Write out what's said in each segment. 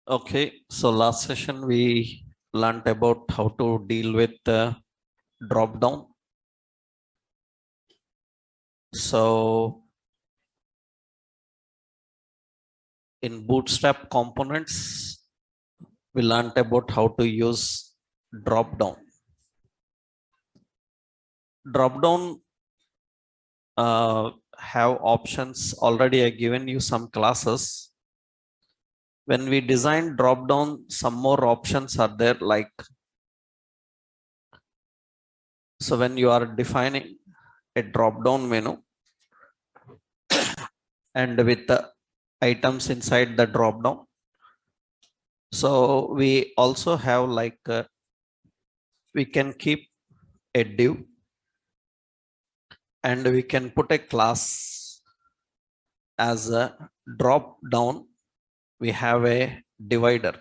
Okay, so last session we learned about how to deal with the drop down. So in Bootstrap components, we learned about how to use drop down. Drop down have options already. I given you some classes. When we design drop down, some more options are there. Like, so when you are defining a drop down menu and with the items inside the drop down, so we also have like we can keep a div and we can put a class as a drop down. We have a divider.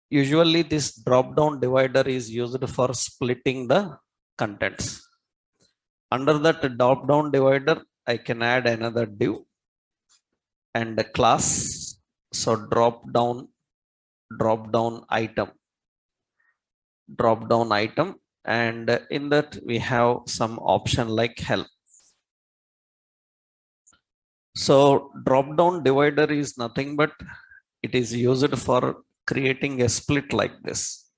Usually this drop down divider is used for splitting the contents. Under that drop down divider, I can add another div and a class. So drop down item, and in that we have some option like help. So drop down divider is nothing but it is used for creating a split like this.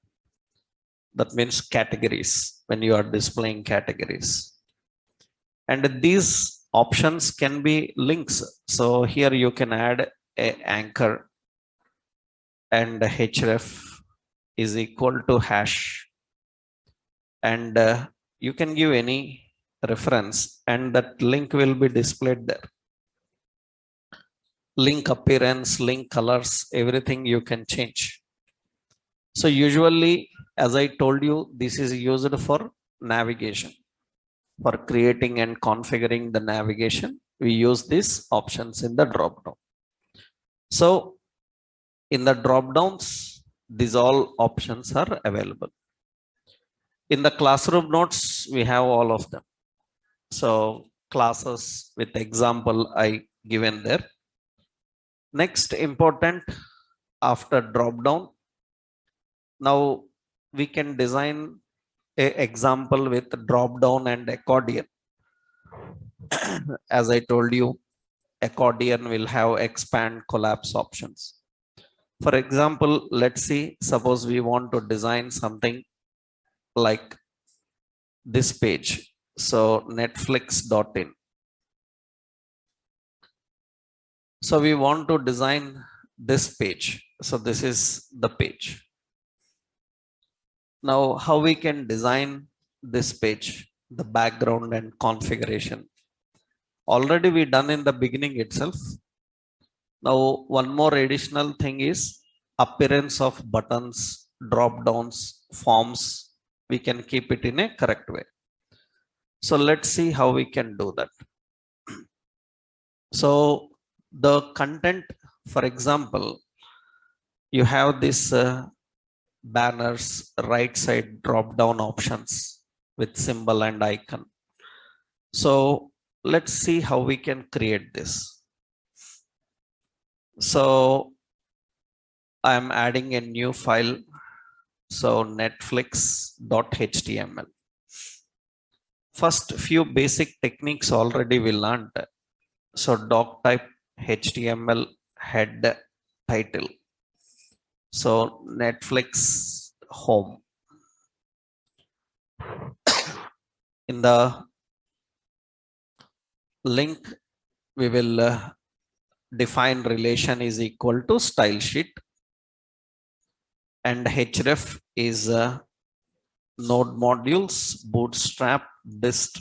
That means categories when you are displaying categories. And these options can be links. So here you can add a anchor and href is equal to hash. And you can give any reference and that link will be displayed there. Link appearance, link colors, everything you can change. So usually, as I told you, this is used for navigation. For creating and configuring the navigation, we use these options in the drop down. So in the drop downs, these all options are available. In the classroom notes, we have all of them. So classes with example I given there. Next important after drop down, now we can design a example with drop down and accordion. As I told you, accordion will have expand collapse options. For example, let's see, suppose we want to design something like this page. So netflix.in. So we want to design this page. So this is the page. Now how we can design this page, the background and configuration. Already we done in the beginning itself. Now one more additional thing is appearance of buttons, drop downs, forms. We can keep it in a correct way. So let's see how we can do that. So the content, for example, you have this banners, right side drop down options with symbol and icon. So let's see how we can create this. So I'm adding a new file. So netflix.html. First few basic techniques already we learned. So doc type HTML head title. So Netflix home. In the link, we will define relation is equal to style sheet. And href is node modules, bootstrap, dist,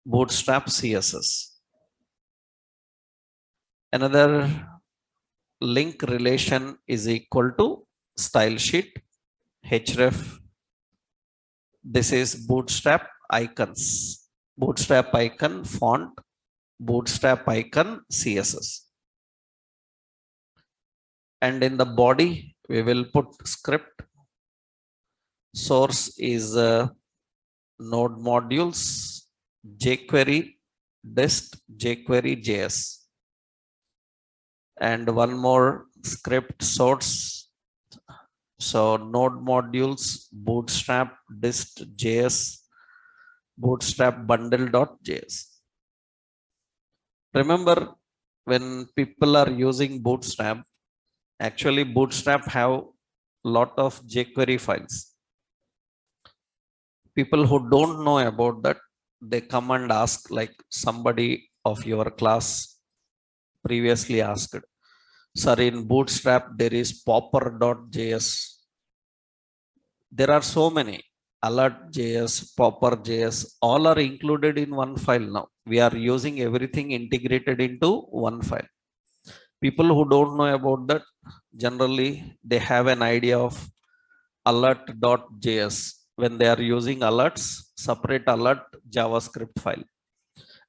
bootstrap CSS. Another link relation is equal to style sheet, href. This is bootstrap icons, bootstrap icon font, bootstrap icon CSS. And in the body, we will put script. Source is node modules, jQuery, dist, jQuery JS. And one more script source. So node modules, bootstrap, dist.js, bootstrap bundle.js. Remember, when people are using bootstrap, actually bootstrap have lot of jQuery files. People who don't know about that, they come and ask, like somebody of your class previously asked, sir, in bootstrap there is popper.js. There are so many, alert.js, popper.js, all are included in one file now. We are using everything integrated into one file. People who don't know about that, generally they have an idea of alert.js. When they are using alerts, separate alert JavaScript file.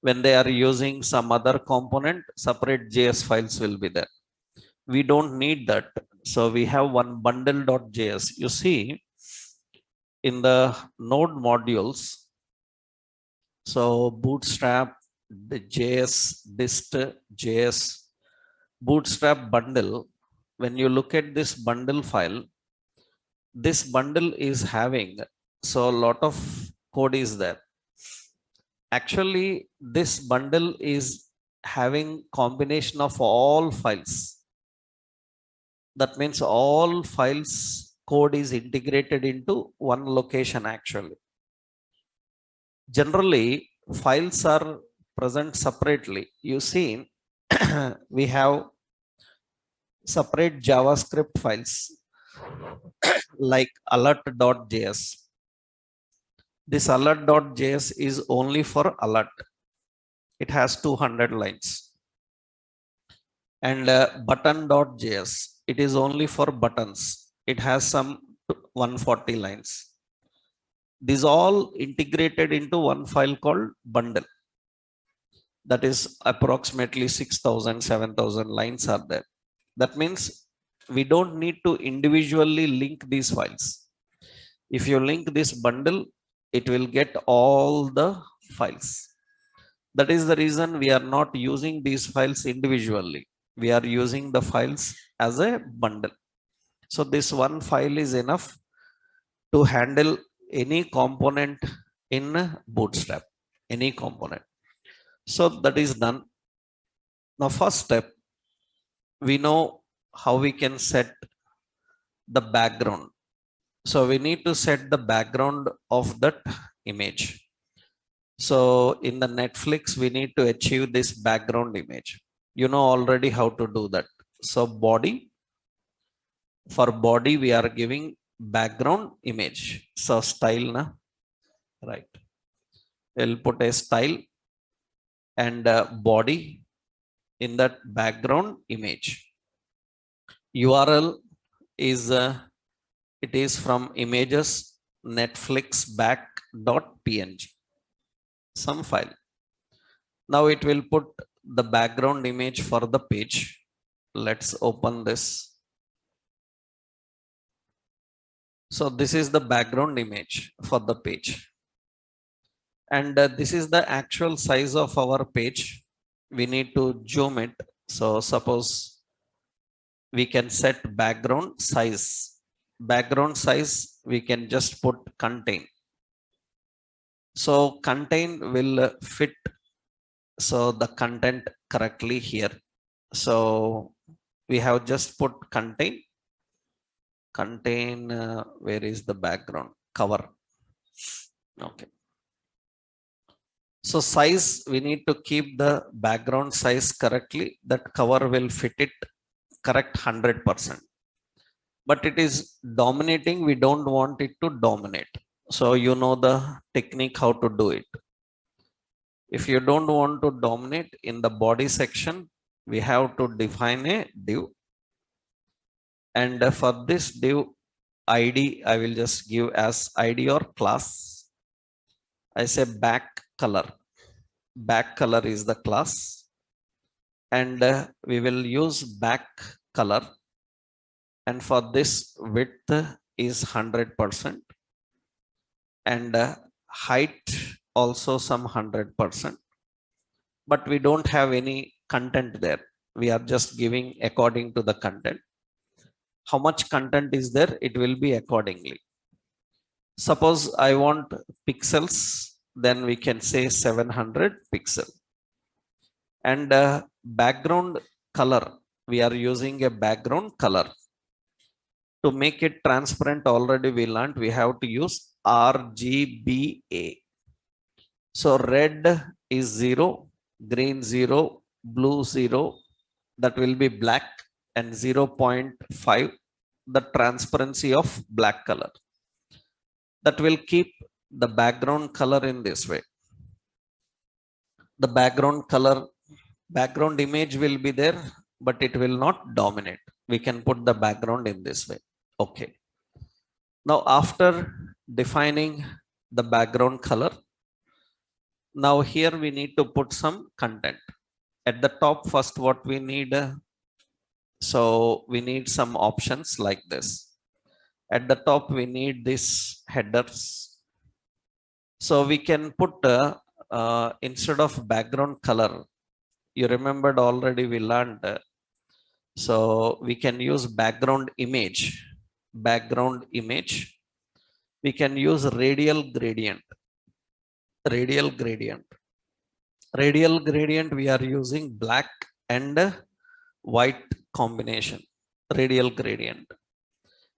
When they are using some other component, separate JS files will be there. We don't need that. So we have one bundle.js. You see, in the node modules, so bootstrap, the JS, dist.js, bootstrap bundle. When you look at this bundle file, this bundle is having, so a lot of code is there. Actually, this bundle is having combination of all files. That means all files code is integrated into one location actually. Generally, files are present separately. You see, we have separate JavaScript files like alert.js. This alert.js is only for alert. It has 200 lines. And button.js, it is only for buttons. It has some 140 lines. These all integrated into one file called bundle. That is approximately 6,000, 7,000 lines are there. That means we don't need to individually link these files. If you link this bundle, it will get all the files. That is the reason we are not using these files individually. We are using the files as a bundle. So this one file is enough to handle any component in Bootstrap, any component. So that is done. Now, first step, we know how we can set the background. So we need to set the background of that image. So in the Netflix, we need to achieve this background image. You know already how to do that. So body, for body, we are giving background image. So style, na? Right. We'll put a style and body in that background image. URL is, it is from images Netflix back.png, some file. Now it will put the background image for the page. Let's open this. So this is the background image for the page. And this is the actual size of our page. We need to zoom it. So suppose we can set background size. Background size, we can just put contain. So contain will fit so the content correctly here. So we have just put contain. Contain, where is the background? Cover. Okay. So size, we need to keep the background size correctly. That cover will fit it correct 100%. But it is dominating. We don't want it to dominate. So you know the technique how to do it. If you don't want to dominate in the body section, we have to define a div. And for this div ID, I will just give as ID or class. I say back color. Back color is the class. And we will use back color. And for this width is 100%. And height also some 100%. But we don't have any content there. We are just giving according to the content. how much content is there, it will be accordingly. Suppose I want pixels, then we can say 700 pixel. And background color, we are using a background color. To make it transparent, already we learned we have to use RGBA. So red is 0, green 0, blue 0, that will be black, and 0.5 the transparency of black color. That will keep the background color in this way. The background color, background image will be there, but it will not dominate. We can put the background in this way. Okay. Now after defining the background color, now here we need to put some content. At the top, first what we need, so we need some options like this. At the top we need this headers. So we can put instead of background color, you remembered already we learned, so we can use background image. Background image, we can use radial gradient. Radial gradient, radial gradient, we are using black and white combination. Radial gradient,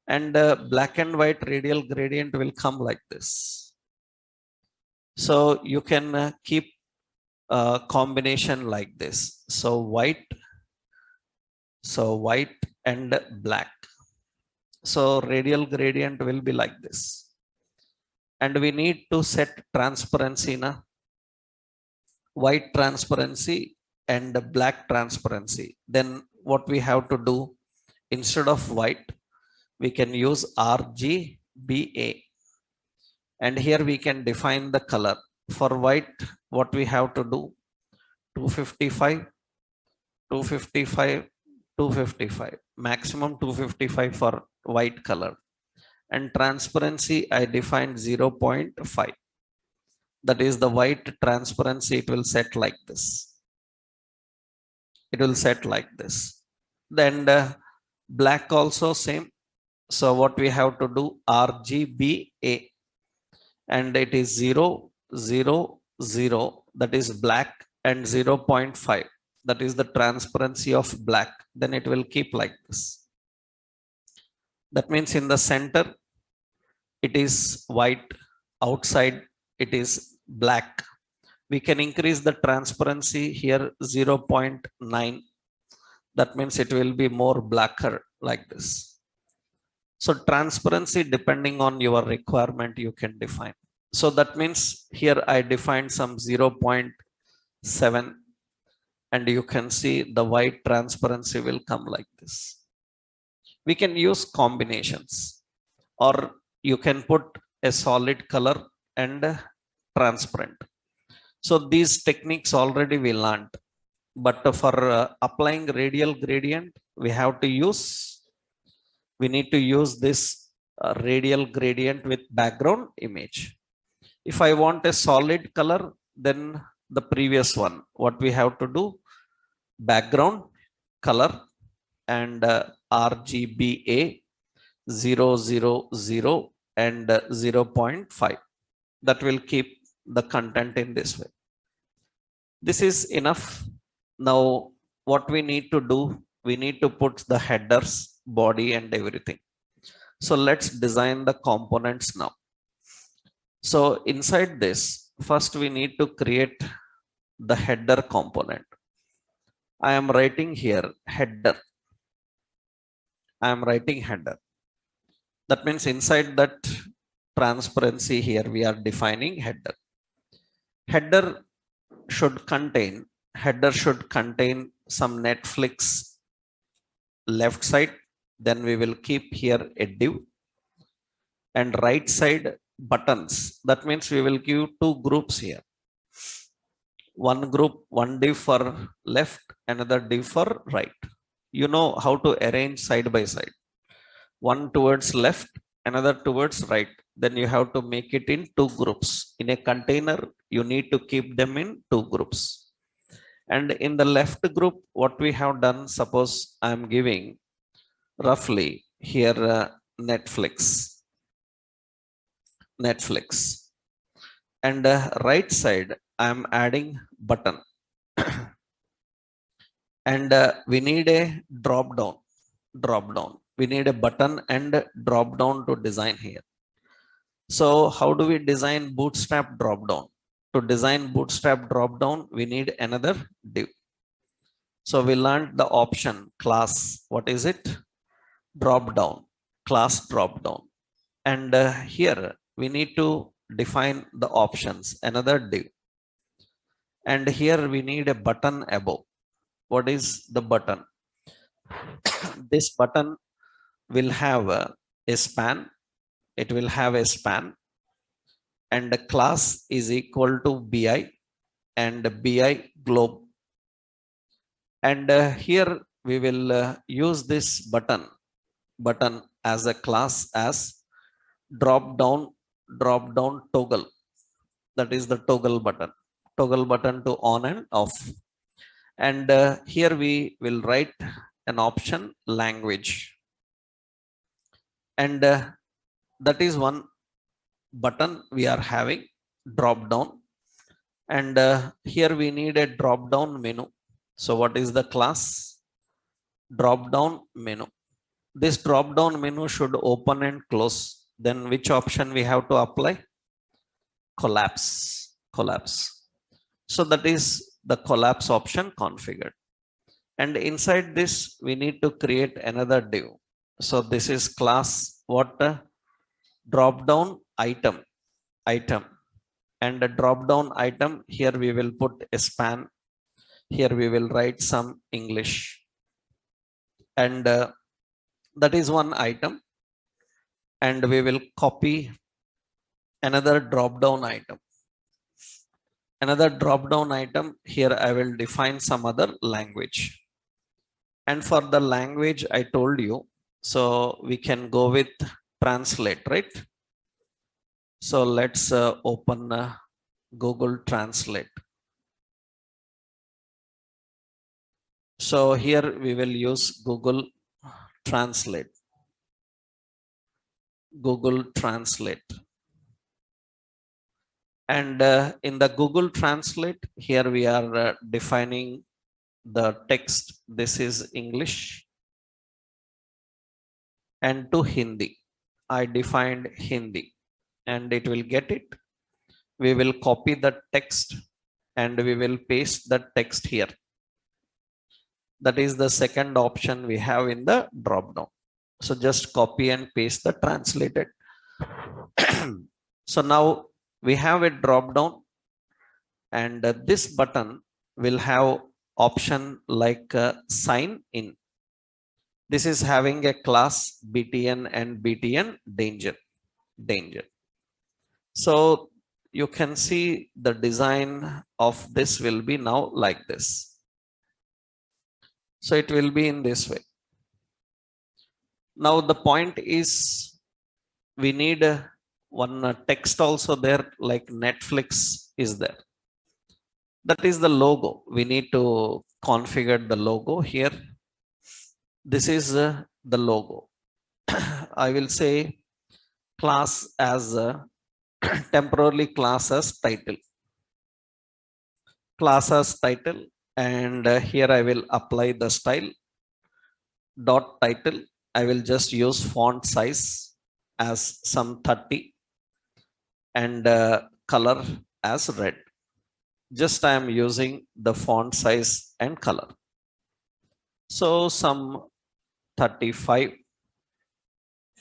and black and white radial gradient will come like this. So you can keep a combination like this. So white and black. So radial gradient will be like this. And we need to set transparency na, white transparency and black transparency. Then what we have to do, instead of white, we can use RGBA. And here we can define the color. For white, what we have to do, 255, 255, 255, maximum 255 for white color. And transparency, I defined 0.5. That is the white transparency, it will set like this. It will set like this. Then black also same. So what we have to do, RGBA, and it is 0, 0, 0, that is black, and 0.5, that is the transparency of black. Then it will keep like this. That means in the center it is white, outside it is black. We can increase the transparency here 0.9. That means it will be more blacker like this. So transparency, depending on your requirement, you can define. So that means here I defined some 0.7, and you can see the white transparency will come like this. We can use combinations, or you can put a solid color and transparent. So these techniques already we learned, but for applying radial gradient, we have to use, we need to use this radial gradient with background image. If I want a solid color, then the previous one, what we have to do, background color and RGBA 0, 0, 0 and 0.5. That will keep the content in this way. This is enough. Now what we need to do, we need to put the headers, body and everything. So let's design the components now. So inside this, first we need to create the header component. I am writing here header. I am writing header. That means inside that transparency here we are defining header. Header should contain some Netflix left side. Then we will keep here a div, and right side buttons. That means we will give two groups here. One group, one div for left, another div for right. You know how to arrange side by side. One towards left, another towards right. Then you have to make it in two groups. In a container, you need to keep them in two groups. And in the left group, what we have done, suppose I am giving roughly here Netflix, and right side I'm adding button, and we need a drop down. We need a button and drop down to design here. So how do we design bootstrap drop down? To design bootstrap drop down, we need another div. So we learned the option class. What is it? Drop down, class drop down. And here we need to define the options, another div. And here we need a button above. What is the button? This button will have a span. It will have a span, and the class is equal to bi and bi globe. And here we will use this button as a class as drop down toggle. That is the toggle button to on and off. And here we will write an option language, and that is one button we are having drop down. And here we need a drop down menu. So what is the class? Drop down menu. This drop down menu should open and close. Then which option we have to apply? Collapse. So that is the collapse option configured. And inside this we need to create another div. So this is class what? Drop down item. And the drop down item, here we will put a span. Here we will write some English, and that is one item. And we will copy another drop down item. Here I will define some other language. And for the language I told you, so we can go with translate, right? So let's open Google Translate. So here we will use Google Translate. And in the Google Translate, here we are defining the text. This is English, and to Hindi I defined Hindi, and it will get it. We will copy the text and we will paste the text here. That is the second option we have in the drop down. So just copy and paste the translated. So now we have a drop down, and this button will have option like sign in. This is having a class btn and btn danger. So you can see the design of this will be now like this. So it will be in this way. Now the point is we need one text also there, like Netflix is there. That is the logo. We need to configure the logo here. This is the logo. I will say class as temporarily class as title. And here I will apply the style dot title. I will just use font size as some 30 and color as red. Just I am using the font size and color. So some 35.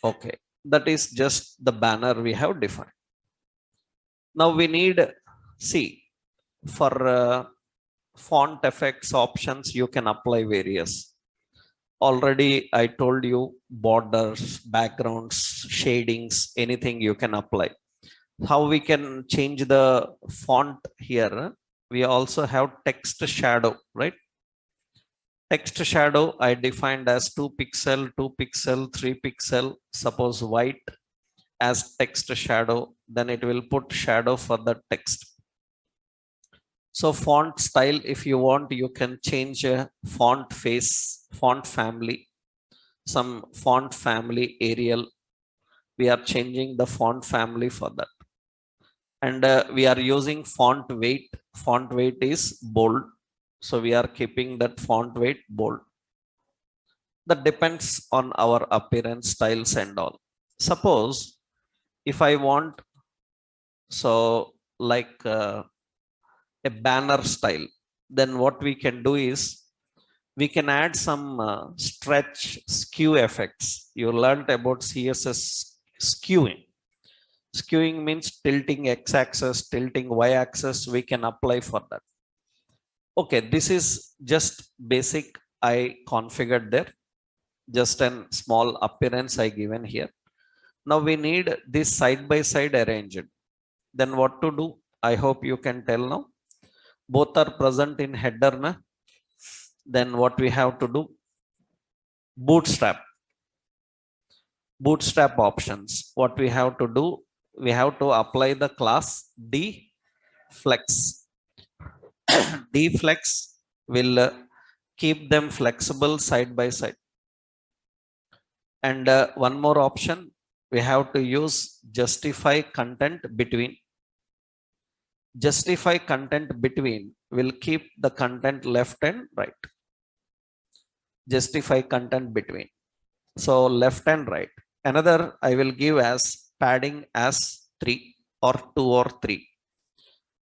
Okay, that is just the banner we have defined. Now we need, see, for font effects options you can apply various. Already I told you borders, backgrounds, shadings, anything you can apply. How we can change the font here? We also have text shadow, right? Text shadow I defined as 2 pixel, 2 pixel, 3 pixel. Suppose white as text shadow, then it will put shadow for the text. So font style, if you want, you can change font face, font family. some font family Arial. We are changing the font family for that. And we are using font weight. Font weight is bold. So we are keeping that font weight bold. That depends on our appearance, styles and all. Suppose if I want, so like a banner style, then what we can do is we can add some stretch skew effects. You learned about CSS skewing. Skewing means tilting x-axis, tilting y-axis. We can apply for that. Okay, this is just basic I configured there. Just a small appearance I given here. Now we need this side by side arranged. Then what to do? I hope you can tell now. Both are present in header. Na? Then what we have to do? Bootstrap. Bootstrap options. What we have to do? We have to apply the class dflex. Dflex will keep them flexible side by side. And one more option, we have to use justify content between. Justify content between will keep the content left and right. Justify content between. So left and right. Another I will give as padding as 3 or 2 or 3.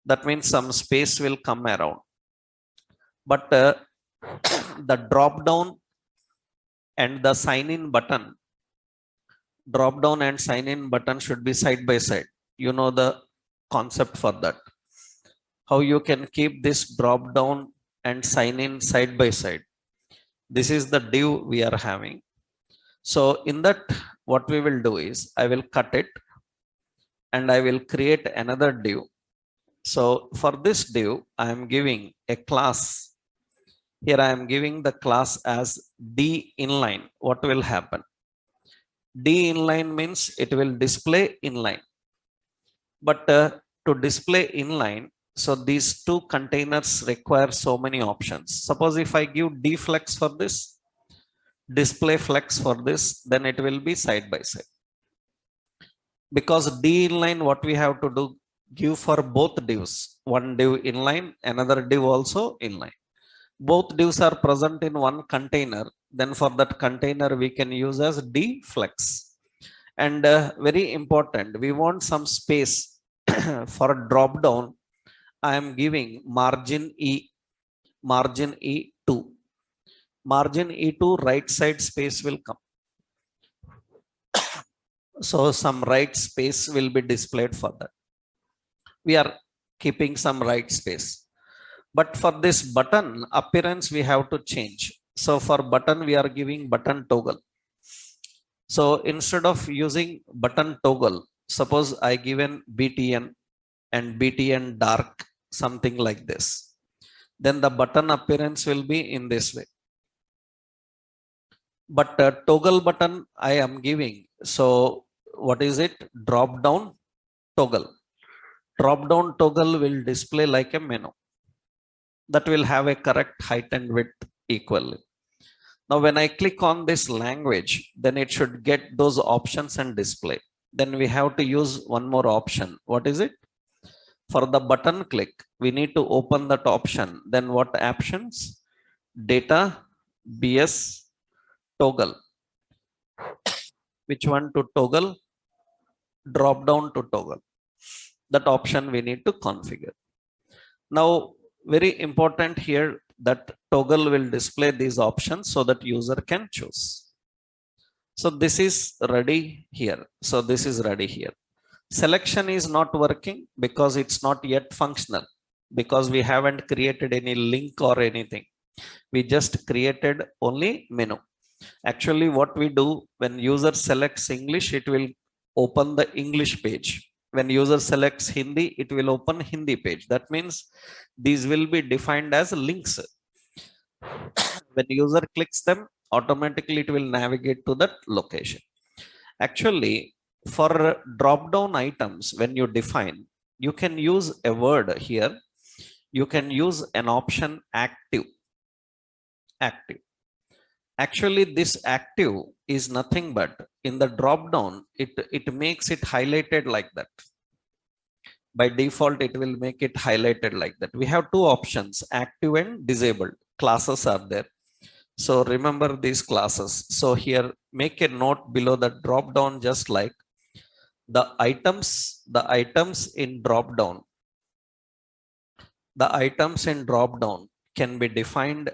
That means some space will come around. But the drop down and the sign in button, drop down and sign in button should be side by side. You know the concept for that. How you can keep this drop down and sign in side by side. This is the div we are having. So in that, what we will do is I will cut it and I will create another div. So for this div, I am giving a class. Here I am giving the class as D inline. What will happen? D inline means it will display inline. But to display inline, so these two containers require so many options. Suppose if I give dflex for this, display flex for this, then it will be side by side. Because D inline, what we have to do, give for both divs. One div inline, another div also inline. Both divs are present in one container. Then for that container, we can use as dflex. And very important, we want some space for drop down. I am giving margin E2. Margin E2 right side space will come. So some right space will be displayed for that. We are keeping some right space. But for this button appearance, we have to change. So for button, we are giving button toggle. So instead of using button toggle, suppose I given BTN and BTN dark, something like this. Then the button appearance will be in this way. But toggle button I am giving. So what is it? Drop down toggle. Drop down toggle will display like a menu. That will have a correct height and width equally. Now when I click on this language, then it should get those options and display. Then we have to use one more option. What is it? For the button click, we need to open that option. Then what options? Data, BS, toggle. Which one to toggle? Drop down to toggle. That option we need to configure. Now, very important here that toggle will display these options so that user can choose. So this is ready here. So this is ready here. Selection is not working because it's not yet functional, because we haven't created any link or anything. We just created only menu. Actually, what we do when user selects English, it will open the English page. When user selects Hindi, it will open Hindi page. That means these will be defined as links. When user clicks them, automatically it will navigate to that location. Actually, for drop down items, when you define, you can use a word here. You can use an option active. Active. Actually, this active is nothing but in the drop down, it makes it highlighted like that. By default, it will make it highlighted like that. We have two options, active and disabled. Classes are there. So remember these classes. So here, make a note below the drop down, just like the items in drop down. The items in drop down can be defined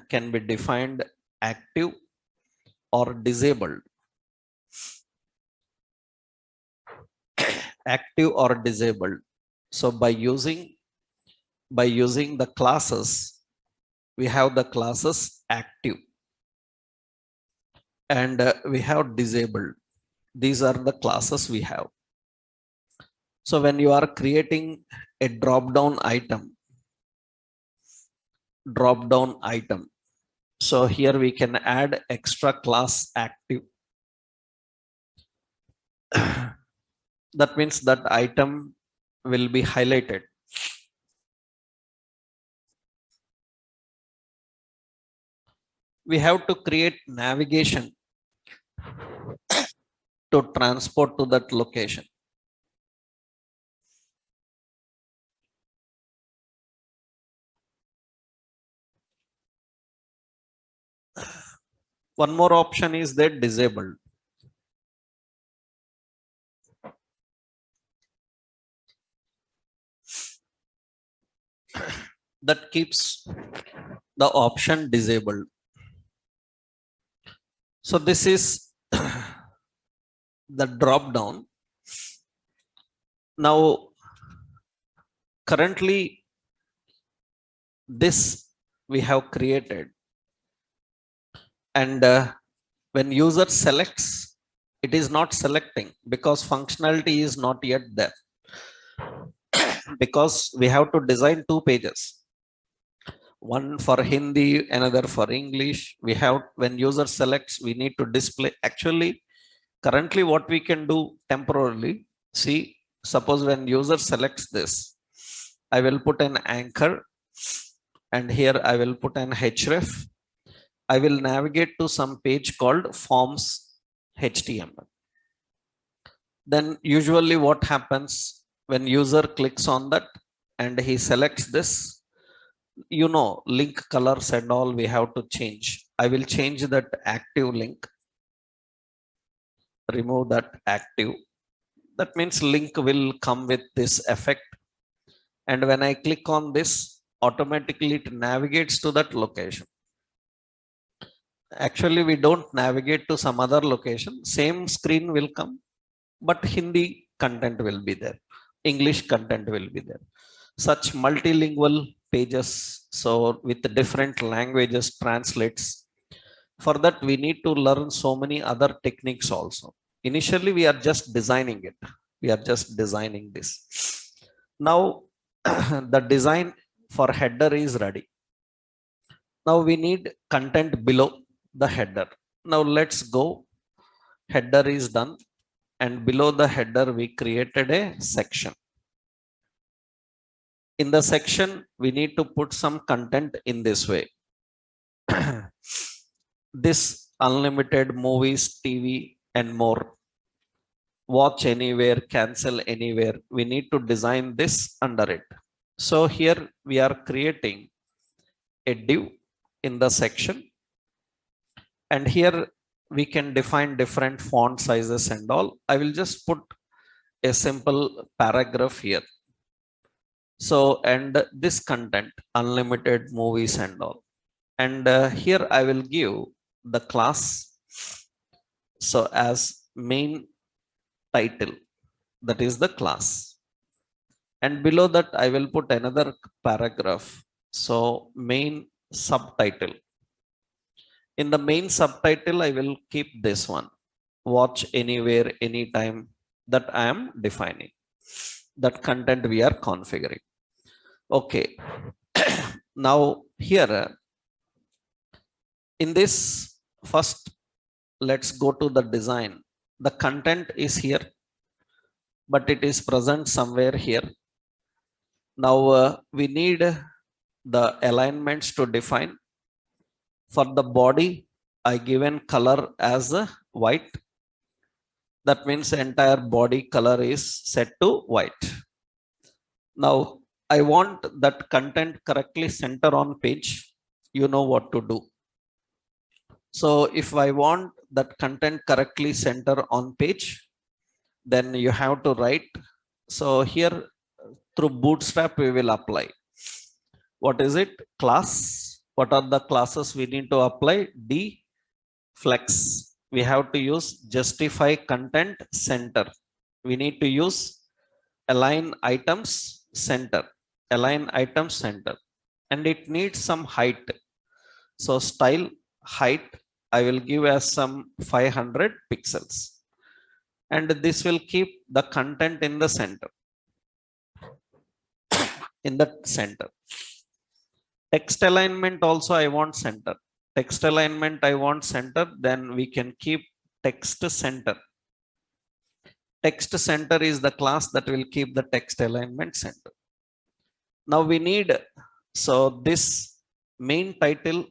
can be defined active or disabled. Active or disabled. So by using the classes, we have the classes active and we have disabled. These are the classes we have. So when you are creating a drop down item, so here we can add extra class active. That means that item will be highlighted. We have to create navigation to transport to that location. One more option is that disabled. That keeps the option disabled. So this is the drop down. Now, currently, this we have created. And when user selects, it is not selecting because functionality is not yet there. Because we have to design two pages. One for Hindi, another for English. We have, when user selects, we need to display. Actually, currently what we can do temporarily, see, suppose when user selects this, I will put an anchor and here I will put an href. I will navigate to some page called forms HTML. Then usually what happens when user clicks on that and he selects this, you know, link colors and all we have to change. I will change that active link, remove that active. That means link will come with this effect. And when I click on this, automatically it navigates to that location. Actually, we don't navigate to some other location. Same screen will come, but Hindi content will be there. English content will be there. Such multilingual pages, so with different languages translates. For that, we need to learn so many other techniques also. Initially, we are just designing it. We are just designing this. Now, the design for header is ready. Now we need content below the header. Now let's go. Header is done. And below the header, we created a section. In the section, we need to put some content in this way. This unlimited movies, TV, and more. Watch anywhere, cancel anywhere. We need to design this under it. So here we are creating a div in the section. And here we can define different font sizes and all. I will just put a simple paragraph here. So, and this content, unlimited movies and all. And here I will give the class. So as main title, that is the class. And below that, I will put another paragraph. So main subtitle. In the main subtitle, I will keep this one. Watch anywhere, anytime, that I am defining. That content we are configuring. Okay. Now here, in this first, let's go to the design. The content is here, but it is present somewhere here. Now we need the alignments to define. For the body, I given color as a white. That means entire body color is set to white. Now, I want that content correctly center on page. You know what to do. So if I want that content correctly center on page, then you have to write. So here through Bootstrap, we will apply. What is it? Class. What are the classes we need to apply? D flex. We have to use justify content center. We need to use align items center. Align items center. And it needs some height. So style height, I will give as some 500 pixels. And this will keep the content in the center. In the center. Text alignment also I want center. Text alignment I want center, then we can keep text center. Text center is the class that will keep the text alignment center. Now we need, so this main title,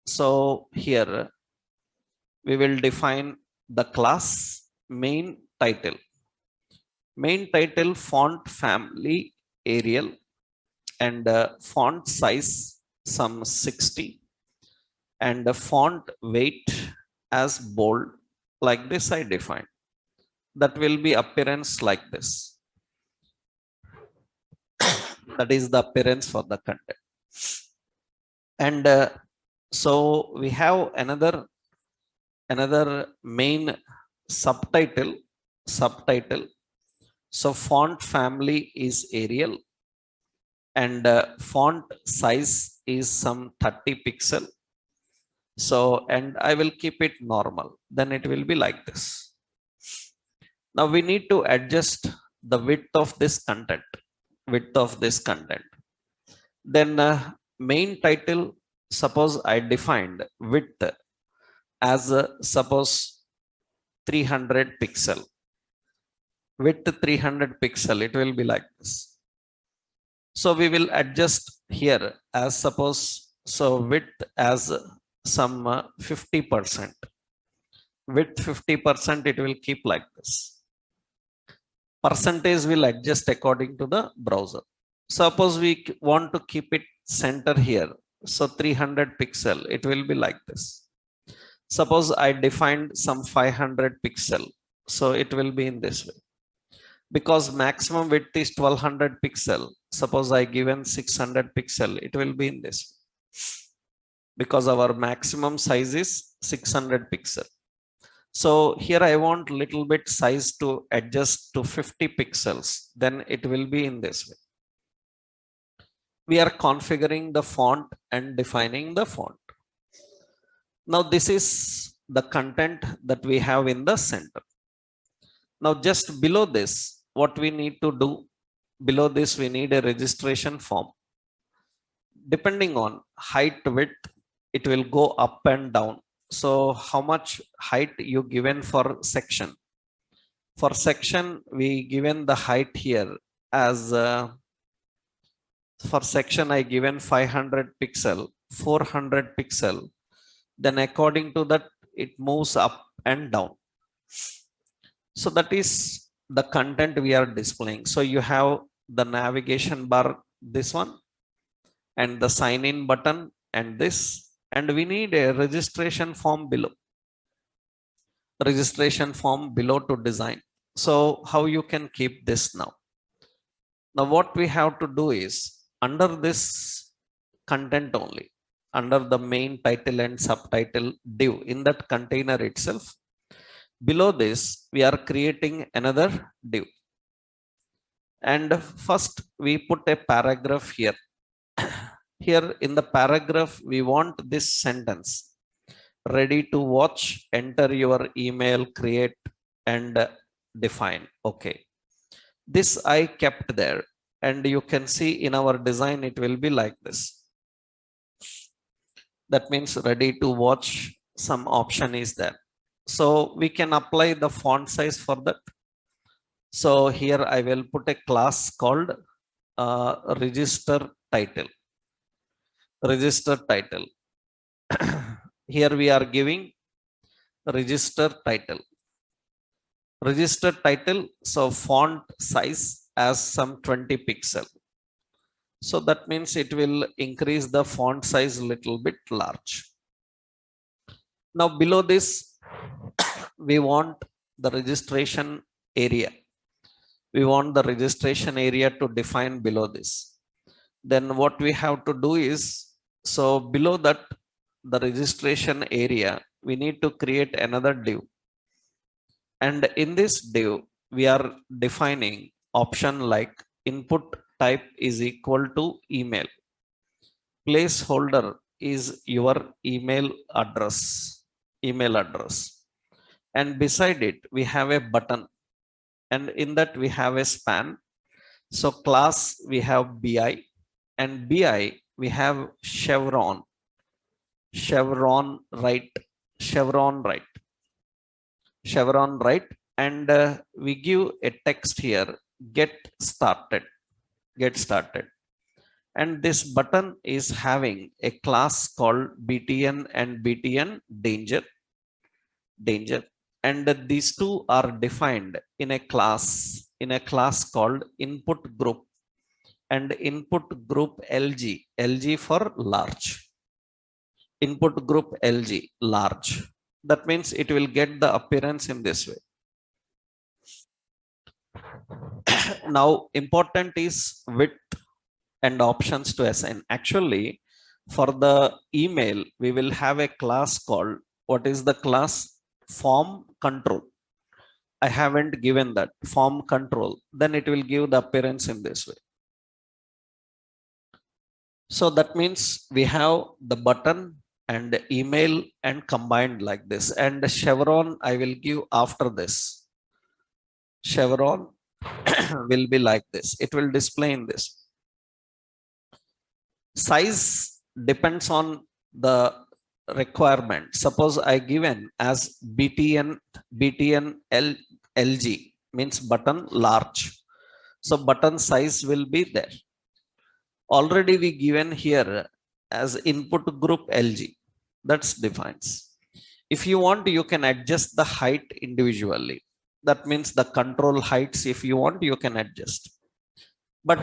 so here we will define the class main title. Main title font family Arial and font size some 60 and the font weight as bold. Like this I define. That will be appearance like this. That is the appearance for the content. And so we have another main subtitle. So font family is Arial and font size is some 30 pixel. So, and I will keep it normal. Then it will be like this. Now we need to adjust the width of this content. Then main title, suppose I defined width as suppose 300 pixel. Width 300 pixel, it will be like this. So we will adjust here as suppose, so width as some 50%. Width 50%, it will keep like this. Percentage will adjust according to the browser. Suppose we want to keep it center here. So 300 pixel, it will be like this. Suppose I defined some 500 pixel. So it will be in this way. Because maximum width is 1200 pixel. Suppose I given 600 pixel, it will be in this way. Because our maximum size is 600 pixel. So here I want little bit size to adjust to 50 pixels. Then it will be in this way. We are configuring the font and defining the font. Now this is the content that we have in the center. Now just below this, what we need to do, below this we need a registration form. Depending on height, width, it will go up and down. So how much height you given for section? For section, we given the height here as for section I given 500 pixel, 400 pixel. Then according to that, it moves up and down. So that is the content we are displaying. So you have the navigation bar, this one, and the sign in button and this. And we need a registration form below. Registration form below to design. So how you can keep this now? Now what we have to do is under this content only, under the main title and subtitle div in that container itself, below this we are creating another div. And first we put a paragraph here. Here in the paragraph, we want this sentence, ready to watch, enter your email, create and define. Okay. This I kept there and you can see in our design, it will be like this. That means ready to watch, some option is there. So we can apply the font size for that. So here I will put a class called register title. Register title. here we are giving register title. Register title, so font size as some 20 pixel. So that means it will increase the font size a little bit large. Now below this, we want the registration area. We want the registration area to define below this. Then what we have to do is, so below that, the registration area, we need to create another div. And in this div, we are defining option like input type is equal to email. Placeholder is your email address. Email address. And beside it, we have a button. And in that, we have a span. So class, we have BI. And BI, we have chevron. Chevron right. Chevron right. Chevron right. And we give a text here, get started. Get started. And this button is having a class called BTN and BTN danger. And these two are defined in a class called input group, and input group LG for large. Input group LG large. That means it will get the appearance in this way. Now important is width and options to assign. Actually, for the email, we will have a class called, what is the class? Form control. I haven't given that form control. Then it will give the appearance in this way. So that means we have the button and the email and combined like this. And the chevron I will give after this. Chevron will be like this. It will display in this. Size depends on the requirement. Suppose I given as BTN LG means button large. So button size will be there. Already we given here as input group LG. That's defines. If you want, you can adjust the height individually. That means the control heights, if you want, you can adjust. But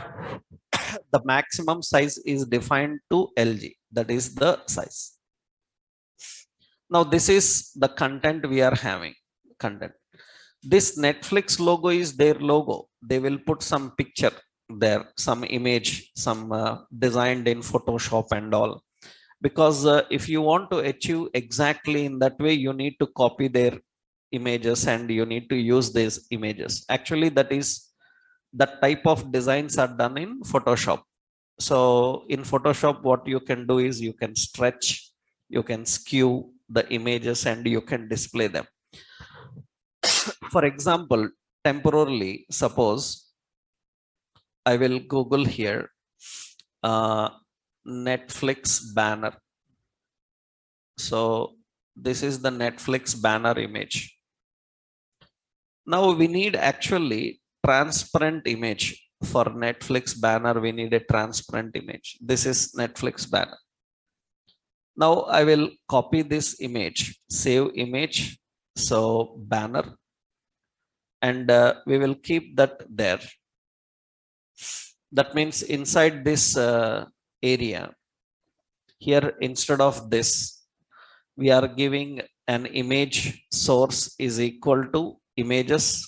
the maximum size is defined to LG. That is the size. Now this is the content we are having. Content. This Netflix logo is their logo. They will put some picture there, some image, some designed in Photoshop and all. Because if you want to achieve exactly in that way, you need to copy their images and you need to use these images. Actually, that is that type of designs are done in Photoshop. So in Photoshop, what you can do is you can stretch, you can skew the images and you can display them. For example, temporarily, suppose I will Google here Netflix banner. So this is the Netflix banner image. Now we need actually transparent image. For Netflix banner, we need a transparent image. This is Netflix banner. Now I will copy this image, save image. So banner, and we will keep that there. That means inside this area here, instead of this, we are giving an image source is equal to images.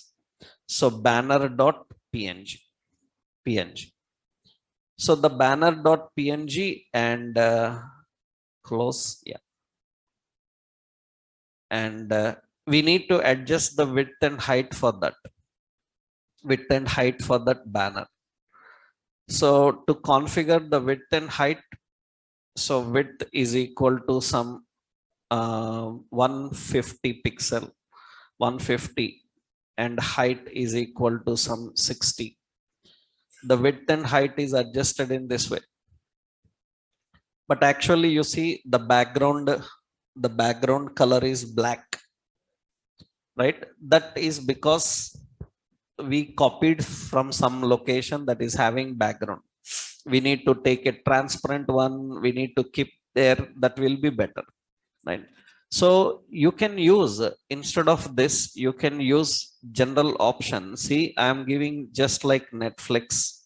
So banner.png. So the banner.png and close. Yeah. And we need to adjust the width and height for that. Width and height for that banner. So to configure the width and height, so width is equal to some 150 pixel, 150, and height is equal to some 60. The width and height is adjusted in this way. But actually, you see the background color is black, right? That is because we copied from some location that is having background. We need to take a transparent one. We need to keep there, that will be better, right? So you can use, instead of this, you can use general option. See, I am giving just like Netflix,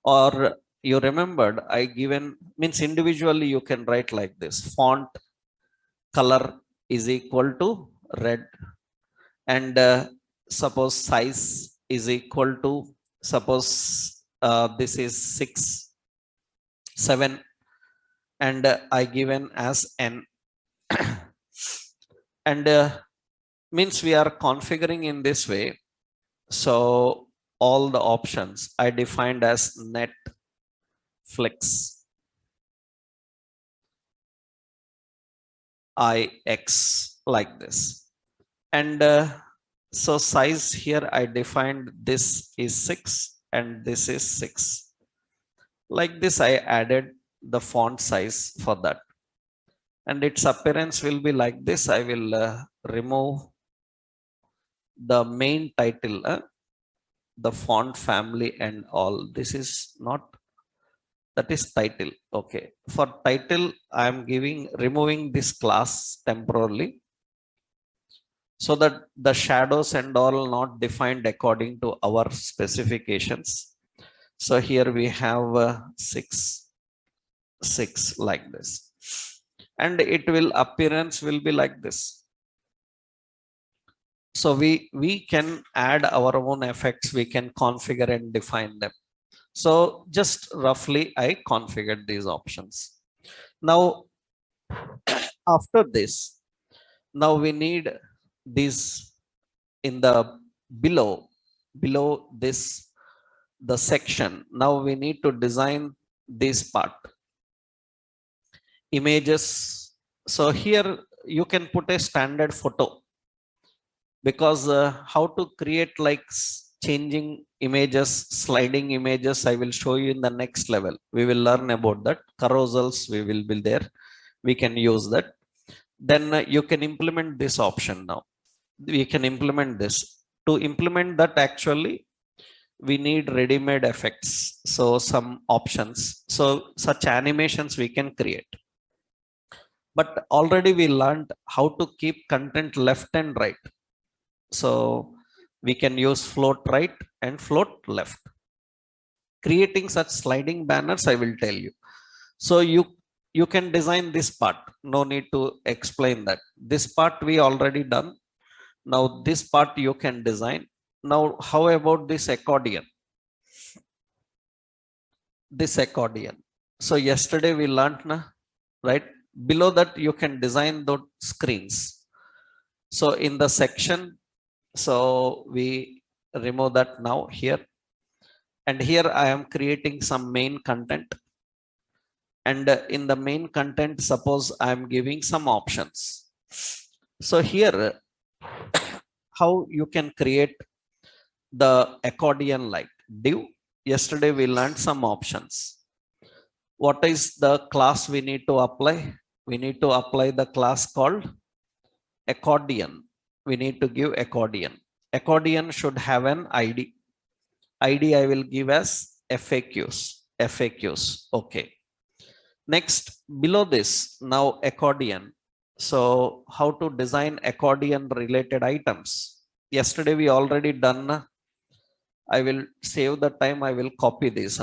or you remembered I given, means individually you can write like this: font color is equal to red, and suppose size is equal to, suppose this is 6 7, and I given as n. And means we are configuring in this way. So all the options I defined as Netflix ix, like this. And so size here I defined this is 6 and this is 6. Like this I added the font size for that, and its appearance will be like this. I will remove the main title, the font family and all. This is not, that is title. Okay, for title I am giving, removing this class temporarily, so that the shadows and all not defined according to our specifications. So here we have 6 like this, and it will, appearance will be like this. So we can add our own effects, we can configure and define them. So just roughly I configured these options. Now after this, now we need these in the below this, the section. Now we need to design this part, images. So here you can put a standard photo, because how to create like changing images, sliding images, I will show you in the next level. We will learn about that. Carousels we will build there, we can use that. Then you can implement this option. Now we can implement this. To implement that, actually we need ready-made effects, so some options, so such animations we can create. But already we learned how to keep content left and right. So we can use float right and float left. Creating such sliding banners, I will tell you. So you can design this part, no need to explain that. This part we already done. Now this part you can design. Now how about this accordion? This accordion, so yesterday we learned na, right? Below that you can design those screens. So in the section, so we remove that now here, and here I am creating some main content, and in the main content, suppose I am giving some options. So here how you can create the accordion like div. Yesterday we learned some options. What is the class we need to apply? We need to apply the class called accordion. We need to give accordion. Accordion should have an id. id I will give as FAQs. Okay, next below this, now accordion. So how to design accordion related items? Yesterday we already done. I will save the time, I will copy this.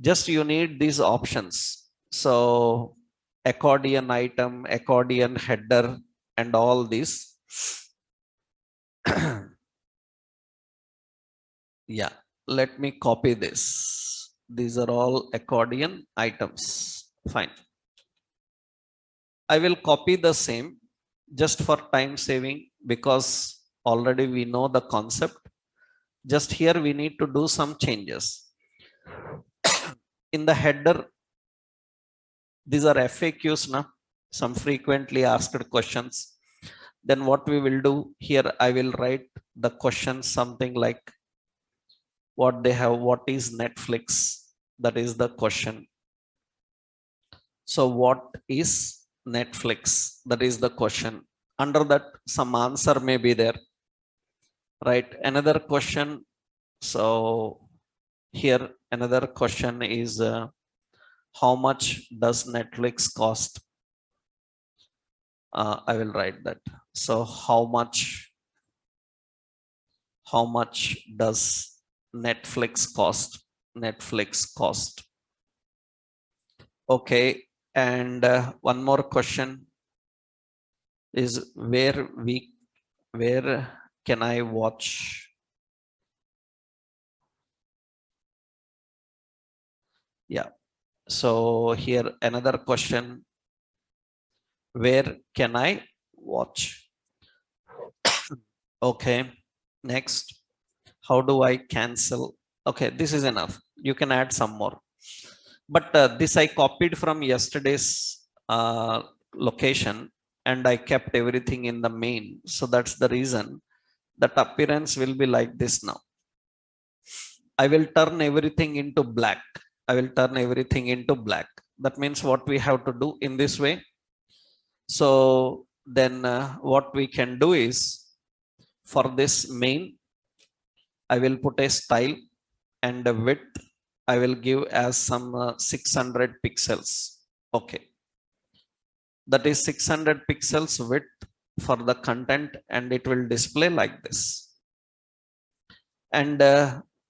Just you need these options. So accordion item, accordion header, and all this. Yeah, let me copy this. These are all accordion items. Fine, I will copy the same just for time saving, because already we know the concept. Just here we need to do some changes. In the header, these are FAQs now, some frequently asked questions. Then what we will do here, I will write the question something like what they have, what is Netflix, that is the question. So what is Netflix, that is the question. Under that some answer may be there, right? Another question. So here another question is How much does Netflix cost? I will write that. So how much does Netflix cost? Netflix cost. Okay. And one more question is where can I watch? Yeah. So here another question. Where can I watch? Okay. Next. How do I cancel? Okay, this is enough. You can add some more. But this I copied from yesterday's location and I kept everything in the main. So that's the reason that appearance will be like this now. I will turn everything into black. I will turn everything into black. That means what we have to do in this way. So then what we can do is for this main, I will put a style and the width I will give as some 600 pixels. Okay. That is 600 pixels width for the content and it will display like this. And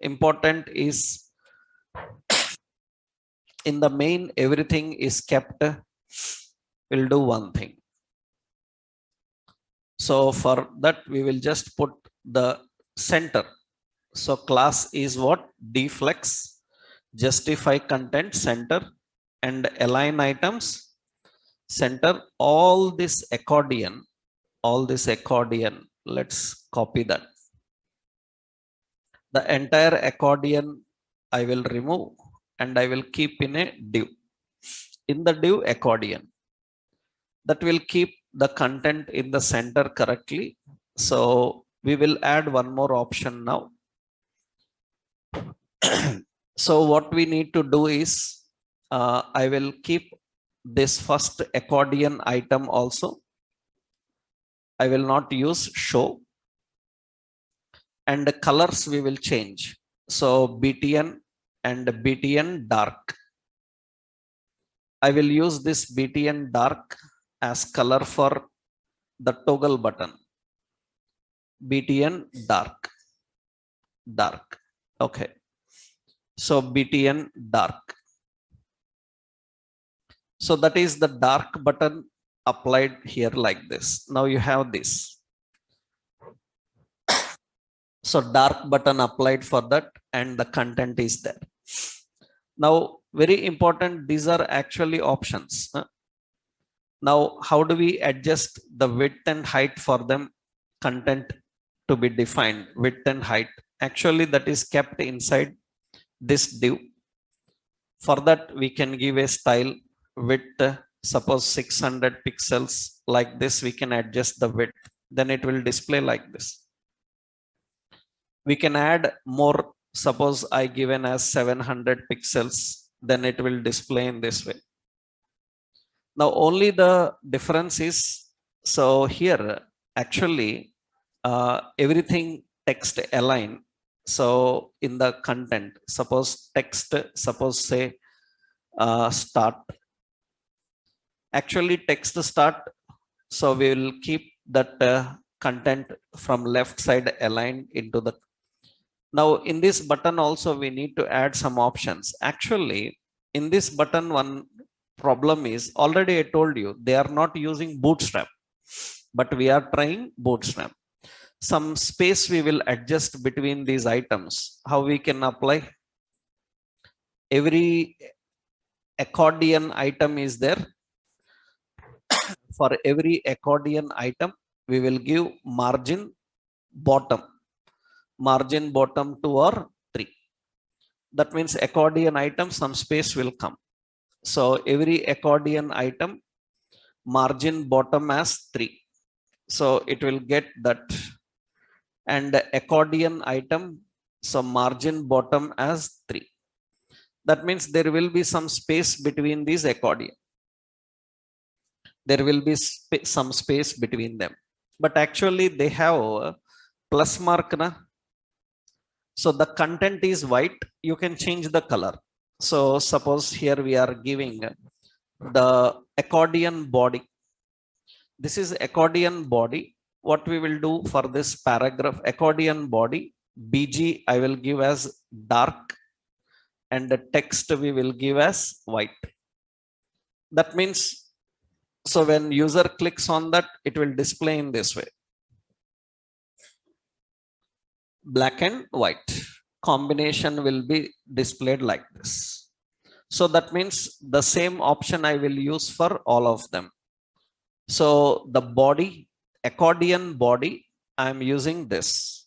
important is in the main, everything is kept. We'll do one thing. So for that, we will just put the center. So class is what? Deflex, justify content center, and align items center. All this accordion, let's copy that. The entire accordion I will remove and I will keep in a div. In the div accordion, that will keep the content in the center correctly. So we will add one more option now. So what we need to do is I will keep this first accordion item also. I will not use show. And the colors we will change. So BTN and BTN dark. I will use this BTN dark as color for the toggle button. BTN dark. Okay. So BTN dark. So that is the dark button applied here like this. Now you have this. So dark button applied for that and the content is there. Now, very important, these are actually options. Now, how do we adjust the width and height for them? Content to be defined, width and height. Actually, that is kept inside this div. For that, we can give a style width, suppose 600 pixels. Like this, we can adjust the width. Then it will display like this. We can add more. Suppose I given as 700 pixels, then it will display in this way. Now only the difference is, so here actually everything text align. So in the content, suppose text, suppose say start. Actually text start. So we will keep that content from left side aligned into the. Now in this button also we need to add some options. Actually in this button one problem is, already I told you, they are not using Bootstrap, but we are trying Bootstrap. Some space we will adjust between these items. How we can apply? Every accordion item is there. For every accordion item, we will give margin bottom 2 or 3. That means accordion item, some space will come. So every accordion item, margin bottom as 3. So it will get that. And accordion item, so margin bottom as 3. That means there will be some space between these accordion. There will be some space between them. But actually they have a plus mark. Na? So the content is white. You can change the color. So suppose here we are giving the accordion body. This is accordion body. What we will do for this paragraph, accordion body, BG I will give as dark and the text we will give as white. That means, so when user clicks on that, it will display in this way. Black and white combination will be displayed like this. So that means the same option I will use for all of them. So the body, accordion body, I am using this.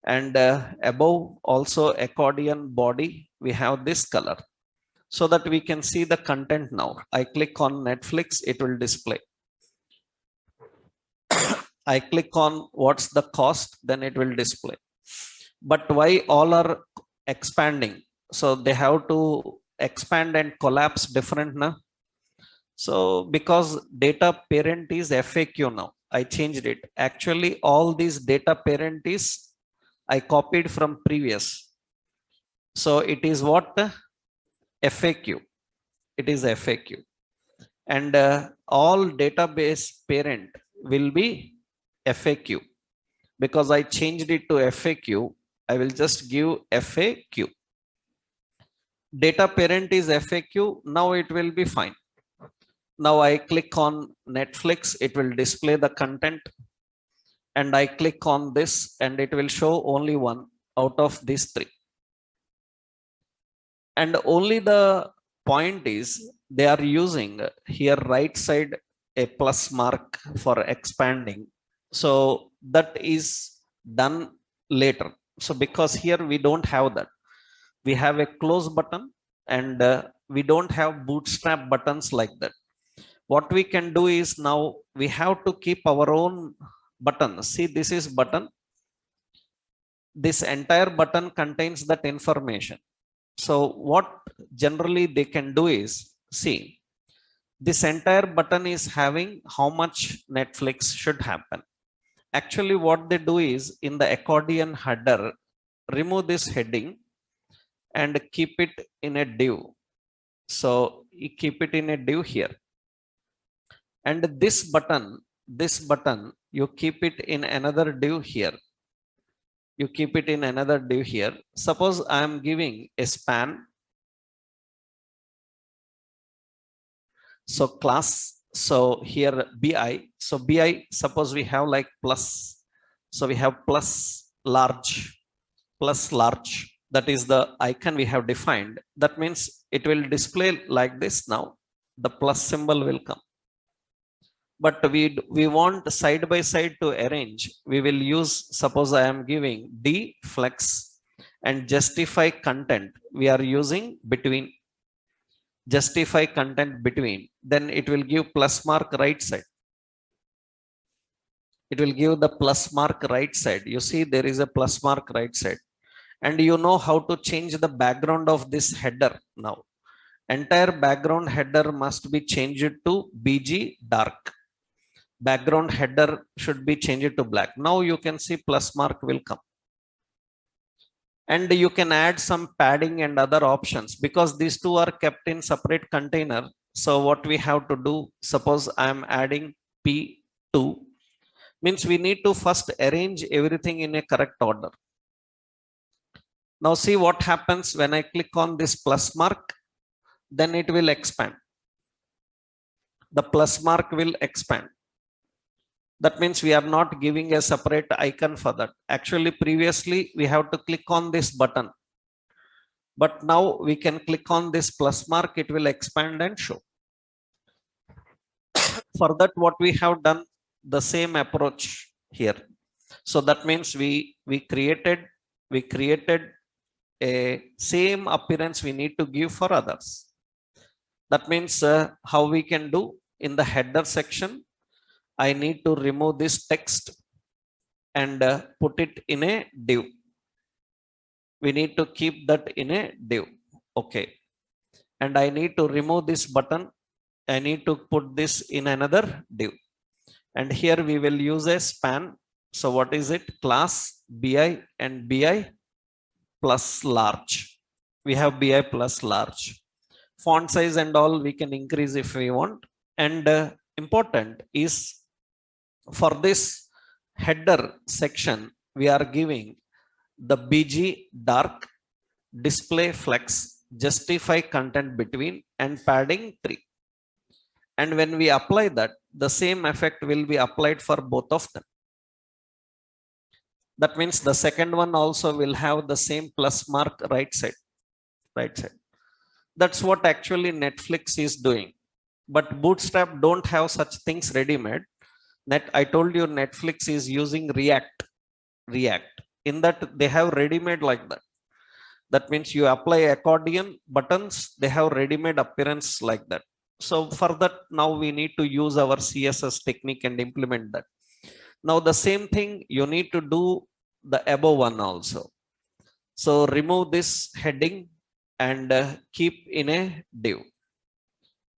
And above also accordion body, we have this color so that we can see the content now. I click on Netflix, it will display. I click on what's the cost, then it will display. But why all are expanding? So they have to expand and collapse different now. So because data parent is FAQ now, I changed it. Actually, all these data parent is I copied from previous. So it is what? FAQ. It is FAQ. And all database parent will be FAQ. Because I changed it to FAQ, I will just give FAQ. Data parent is FAQ. Now it will be fine. Now I click on Netflix, it will display the content. And I click on this and it will show only one out of these three. And only the point is they are using here right side a plus mark for expanding. So that is done later. So because here we don't have that. We have a close button and we don't have bootstrap buttons like that. What we can do is now we have to keep our own button. See, this is button. This entire button contains that information. So what generally they can do is, see, this entire button is having how much Netflix should happen. Actually, what they do is in the accordion header, remove this heading and keep it in a div. So you keep it in a div here. And this button, you keep it in another div here. You keep it in another div here. Suppose I am giving a span. So class, so here BI. So BI, suppose we have like plus. So we have plus large. That is the icon we have defined. That means it will display like this now. The plus symbol will come. But we want side by side to arrange. We will use, suppose I am giving D flex and justify content. We are using between. Justify content between. Then it will give plus mark right side. It will give the plus mark right side. You see there is a plus mark right side. And you know how to change the background of this header now. Entire background header must be changed to BG dark. Background header should be changed to black. Now you can see plus mark will come. And you can add some padding and other options because these two are kept in separate container. So what we have to do, suppose I am adding P2, means we need to first arrange everything in a correct order. Now see what happens when I click on this plus mark, then it will expand. The plus mark will expand. That means we are not giving a separate icon for that. Actually, previously we have to click on this button. But now we can click on this plus mark, it will expand and show. For that, what we have done, the same approach here. So that means we created a same appearance we need to give for others. That means how we can do in the header section, I need to remove this text and put it in a div. We need to keep that in a div. Okay. And I need to remove this button. I need to put this in another div. And here we will use a span. So what is it? Class BI and BI plus large. We have BI plus large. Font size and all we can increase if we want. And important is for this header section, we are giving the BG dark, display flex, justify content between, and padding 3. And when we apply that, the same effect will be applied for both of them. That means the second one also will have the same plus mark right side. That's what actually Netflix is doing. But Bootstrap don't have such things ready-made. I told you Netflix is using React. In that they have ready-made like that. That means you apply accordion buttons, they have ready-made appearance like that. So for that, now we need to use our CSS technique and implement that. Now the same thing you need to do the above one also. So remove this heading and keep in a div,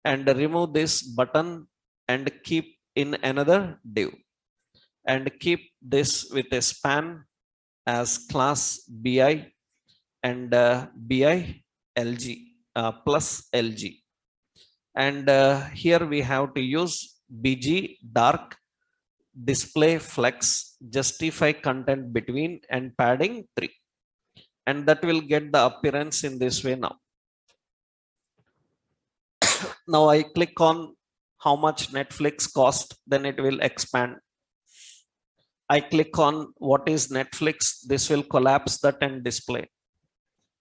and remove this button and keep in another div, and keep this with a span as class BI and BI LG plus LG. And here we have to use BG dark, display flex, justify content between, and padding 3. And that will get the appearance in this way now. Now I click on how much Netflix cost, then it will expand. I click on what is Netflix, this will collapse that and display.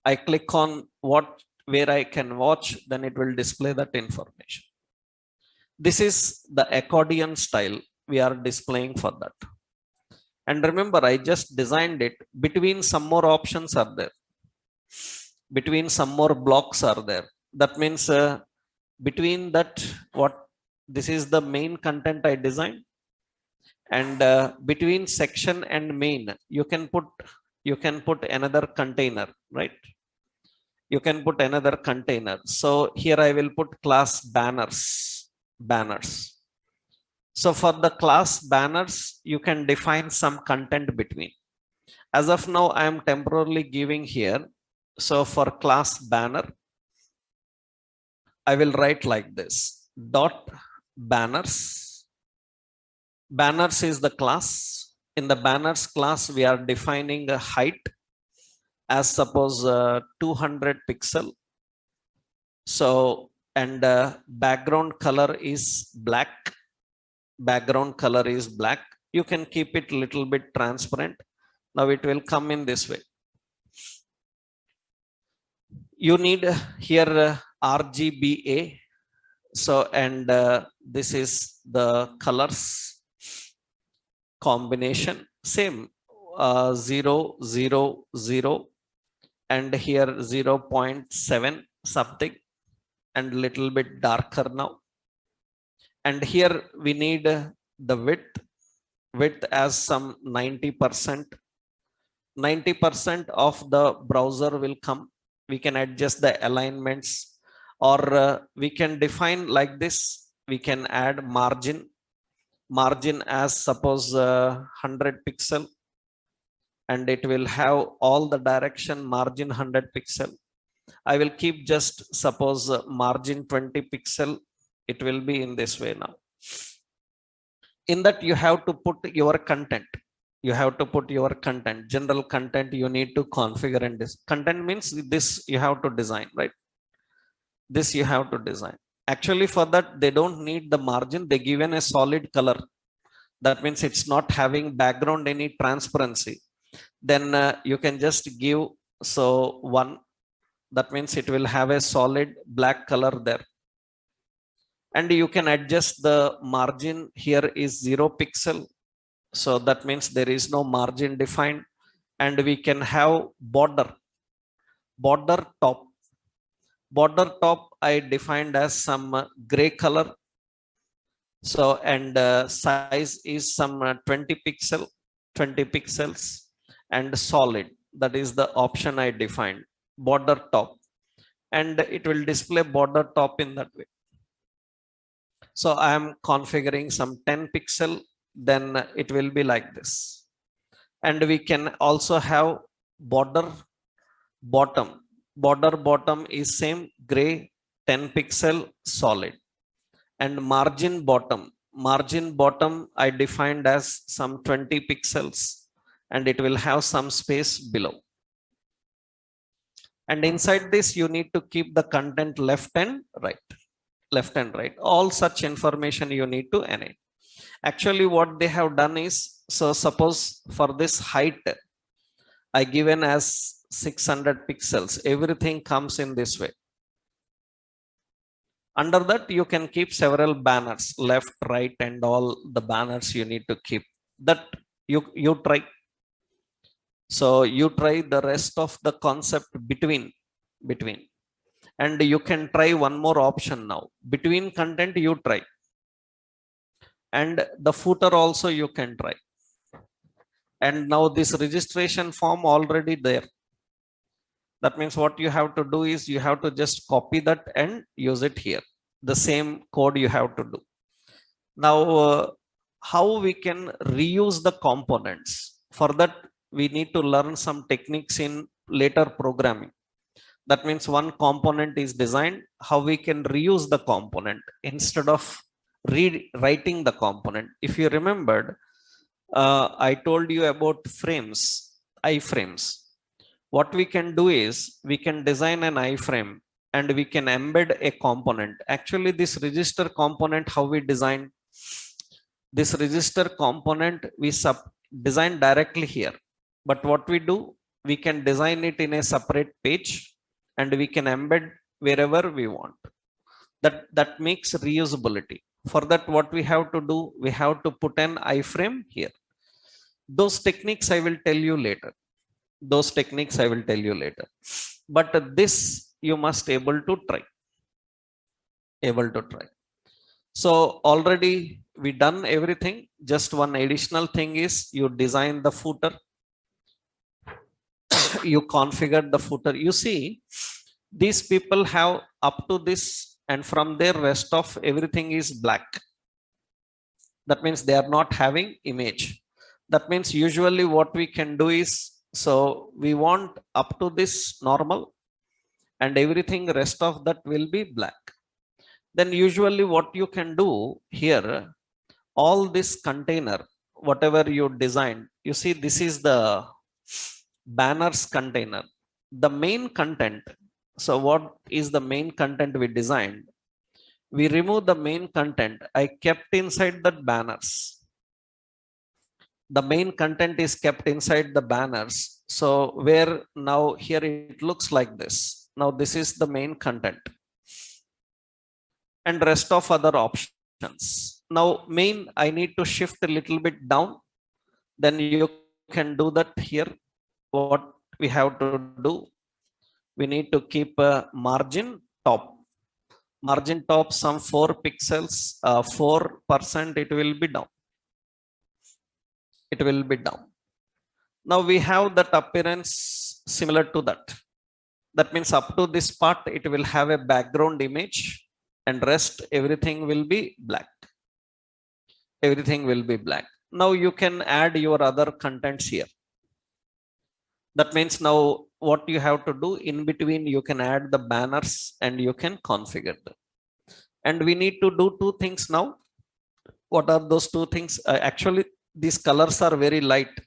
I click on where I can watch, then it will display that information. This is the accordion style we are displaying for that. And remember, I just designed it between some more options are there. Between some more blocks are there. That means between that, this is the main content I designed. And between section and main, you can put another container, right? You can put another container. So here I will put class banners. So for the class banners, you can define some content between. As of now, I am temporarily giving here. So for class banner, I will write like this: dot banners. Banners is the class. In the banners class, we are defining a height as suppose 200 pixel. So, and background color is black. You can keep it a little bit transparent. Now it will come in this way. You need here RGBA. So, and this is the colors combination, same 0, 0, 0, and here 0.7 something, and little bit darker now. And here we need the width as some 90%. 90% of the browser will come. We can adjust the alignments, or we can define like this. We can add margin as suppose 100 pixel, and it will have all the direction margin 100 pixel. I will keep just suppose margin 20 pixel. It will be in this way now. In that you have to put your content. General content you need to configure, and this content means this you have to design, right? This you have to design. Actually for that they don't need the margin, they given a solid color. That means it's not having background any transparency. Then you can just give so 1. That means it will have a solid black color there. And you can adjust the margin. Here is 0 pixel. So that means there is no margin defined. And we can have border top. Border top I defined as some gray color. So, and size is some 20 pixels, and solid. That is the option I defined, border top. And it will display border top in that way. So I am configuring some 10 pixel, then it will be like this. And we can also have border bottom. Border bottom is same gray 10 pixel solid. And margin bottom I defined as some 20 pixels, and it will have some space below. And inside this, you need to keep the content left and right. All such information you need to enable. Actually, what they have done is, so suppose for this height, I given as 600 pixels. Everything comes in this way. Under that, you can keep several banners, left, right, and all the banners you need to keep. That you try. So you try the rest of the concept between. And you can try one more option now. Between content, you try. And the footer also you can try. And now this registration form already there. That means what you have to do is you have to just copy that and use it here. The same code you have to do. Now, how we can reuse the components? For that, we need to learn some techniques in later programming. That means one component is designed, how we can reuse the component instead of rewriting the component. If you remembered, I told you about frames, iframes. What we can do is we can design an iframe and we can embed a component. Actually, this register component, how we design this register component, we design directly here. But what we do, we can design it in a separate page and we can embed wherever we want. That makes reusability. For that, what we have to do, we have to put an iframe here. Those techniques I will tell you later. But this you must able to try. So already we done everything. Just one additional thing is you design the footer. You configure the footer. You see, these people have up to this, and from there rest of everything is black. That means they are not having image. That means usually what we can do is, so we want up to this normal and everything rest of that will be black. Then usually what you can do here, all this container, whatever you designed, you see this is the banners container. The main content, so what is the main content we designed? We remove the main content. I kept inside the banners. The main content is kept inside the banners. So where now here it looks like this. Now this is the main content and rest of other options. Now main, I need to shift a little bit down. Then you can do that here. What we have to do, we need to keep a margin top some 4 pixels, 4%, it will be down. Now we have that appearance similar to that. That means up to this part, it will have a background image and rest everything will be black. Now you can add your other contents here. That means now what you have to do, in between you can add the banners and you can configure them. And we need to do 2 things now. What are those 2 things? Actually, these colors are very light.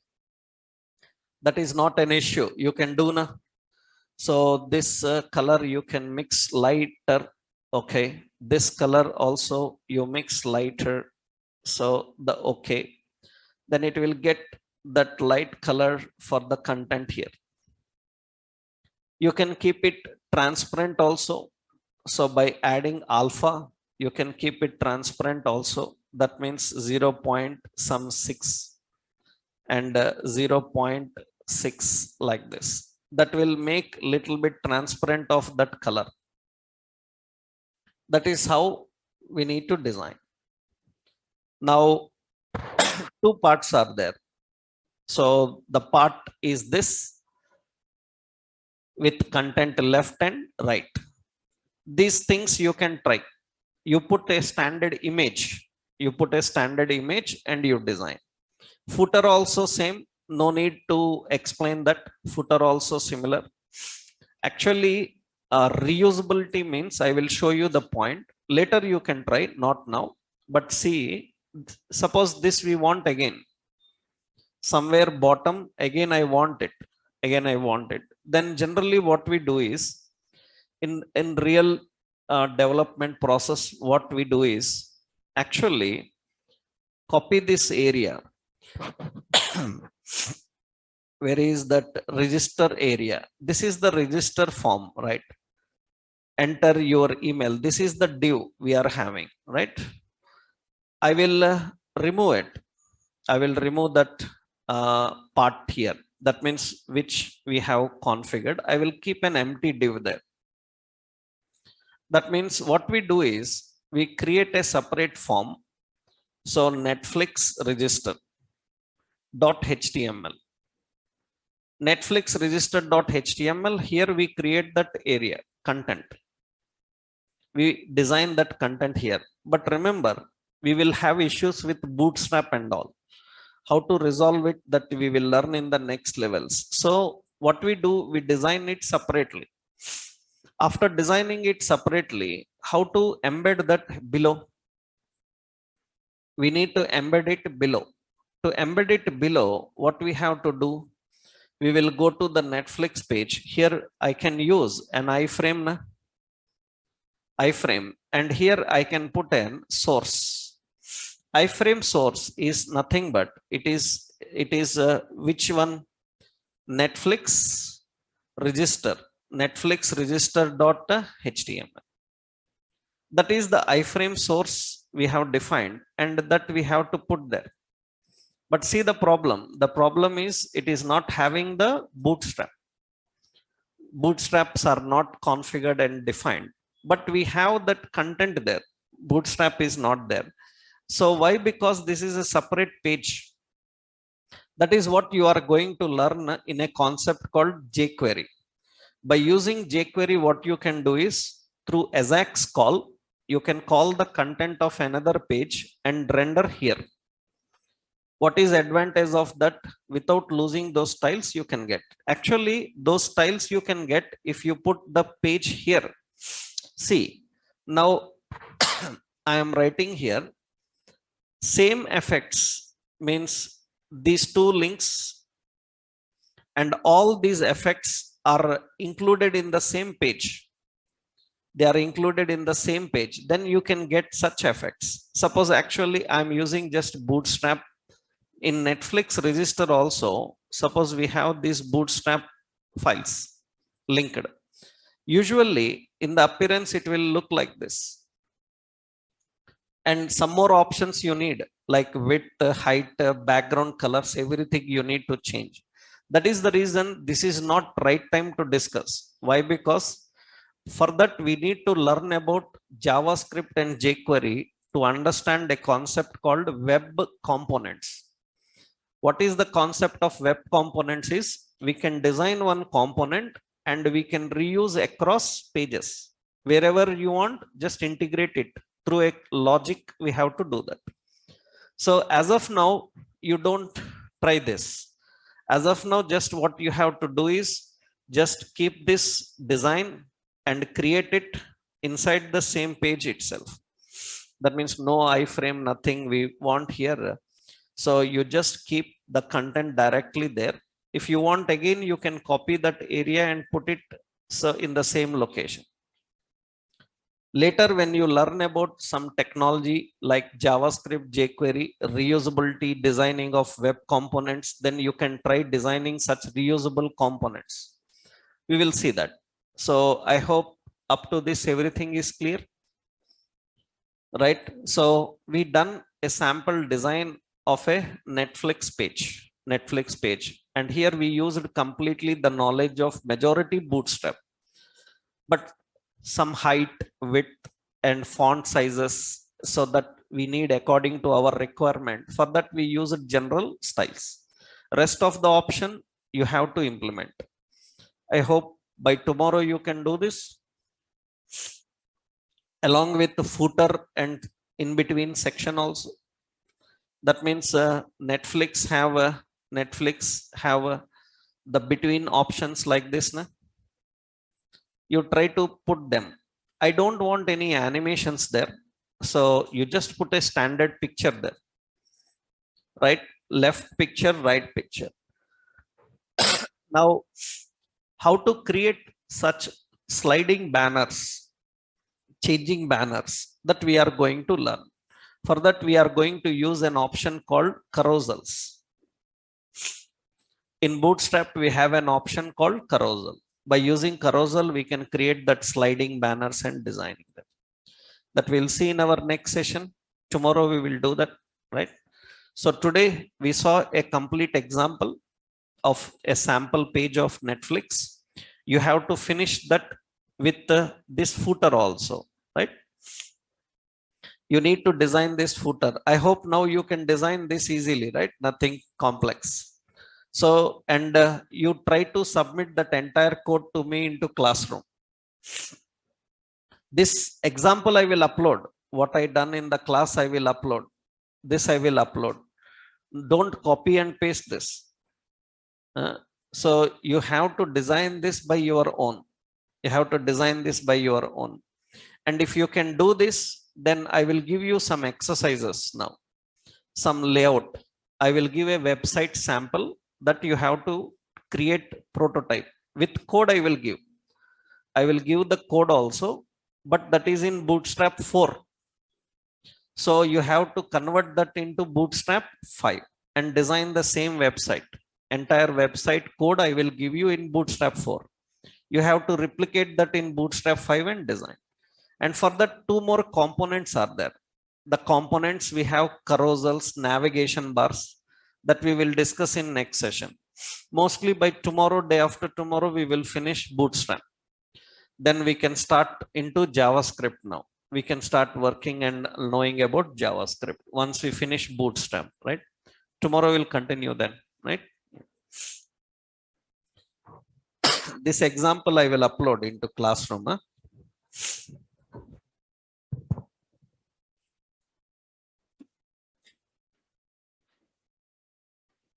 That is not an issue. You can do now. So this color you can mix lighter. Okay. This color also you mix lighter. So then it will get that light color for the content here. You can keep it transparent also. So by adding alpha, you can keep it transparent also. That means 0.6 and 0.6 like this. That will make little bit transparent of that color. That is how we need to design. Now, 2 parts are there. So the part is this with content left and right. These things you can try. You put a standard image. And you design. Footer also same. No need to explain that. Footer also similar. Actually, reusability means I will show you the point. Later you can try, not now. But see, suppose this we want again. Somewhere bottom, again I want it. Again I want it. Then generally what we do is, in real development process, what we do is actually copy this area. Where is that register area? This is the register form, right? Enter your email. This is the div we are having, right? I will remove it. I will remove that part here. That means which we have configured. I will keep an empty div there. That means what we do is we create a separate form. So Netflix register .html. Netflix register.html. Here we create that area content. We design that content here. But remember, we will have issues with bootstrap and all. How to resolve it, that we will learn in the next levels. So what we do, we design it separately. After designing it separately, how to embed that below? We need to embed it below. To embed it below, what we have to do? We will go to the Netflix page. Here I can use an iframe, and here I can put an source. Iframe source is nothing but it is which one? Netflix register.html. That is the iframe source we have defined, and that we have to put there. But see the problem. The problem is it is not having the bootstrap. Bootstraps are not configured and defined, but we have that content there. Bootstrap is not there. So why? Because this is a separate page. That is what you are going to learn in a concept called jQuery. By using jQuery, what you can do is, through Ajax call, you can call the content of another page and render here. What is advantage of that? Without losing those styles you can get. Actually, those styles you can get if you put the page here. See, now I am writing here same effects, means these two links and all these effects are included in the same page. They are included in the same page. Then you can get such effects. Suppose actually I am using just bootstrap. In Netflix register also, suppose we have these bootstrap files linked. Usually in the appearance it will look like this. And some more options you need, like width, height, background colors, everything you need to change. That is the reason this is not right time to discuss. Why? Because for that we need to learn about JavaScript and jQuery to understand a concept called web components. What is the concept of web components is, we can design one component and we can reuse across pages. Wherever you want, just integrate it through a logic. We have to do that. So as of now, you don't try this. As of now, just what you have to do is just keep this design and create it inside the same page itself. That means no iframe, nothing we want here. So you just keep the content directly there. If you want, again, you can copy that area and put it so in the same location. Later, when you learn about some technology like JavaScript, jQuery, reusability, designing of web components, then you can try designing such reusable components. We will see that. So I hope up to this everything is clear, right? So we done a sample design of a Netflix page, and here we used completely the knowledge of majority bootstrap, but some height, width and font sizes, so that we need according to our requirement. For that we use general styles. Rest of the option you have to implement. I hope by tomorrow you can do this, along with the footer and in between section also. That means Netflix have the between options like this, na? You try to put them. I don't want any animations there. So you just put a standard picture there, right? Left picture, right picture. Now, how to create such sliding banners, changing banners, that we are going to learn. For that, we are going to use an option called carousels. In Bootstrap, we have an option called carousel. By using carousel, we can create that sliding banners and designing them. That we'll see in our next session. Tomorrow we will do that, right? So today we saw a complete example of a sample page of Netflix. You have to finish that with this footer also, right? You need to design this footer. I hope now you can design this easily, right? Nothing complex. So, and you try to submit that entire code to me into Classroom. This example I will upload. What I done in the class, I will upload. This I will upload. Don't copy and paste this. So you have to design this by your own. You have to design this by your own. And if you can do this, then I will give you some exercises now, some layout. I will give a website sample that you have to create prototype. With code I will give. I will give the code also, but that is in Bootstrap 4. So you have to convert that into Bootstrap 5 and design the same website. Entire website code I will give you in Bootstrap 4. You have to replicate that in Bootstrap 5 and design. And for that, 2 more components are there. The components, we have carousels, navigation bars, that we will discuss in next session. Mostly by tomorrow, day after tomorrow, we will finish Bootstrap. Then we can start into JavaScript now. We can start working and knowing about JavaScript once we finish Bootstrap, right? Tomorrow we'll continue then, right? This example I will upload into Classroom.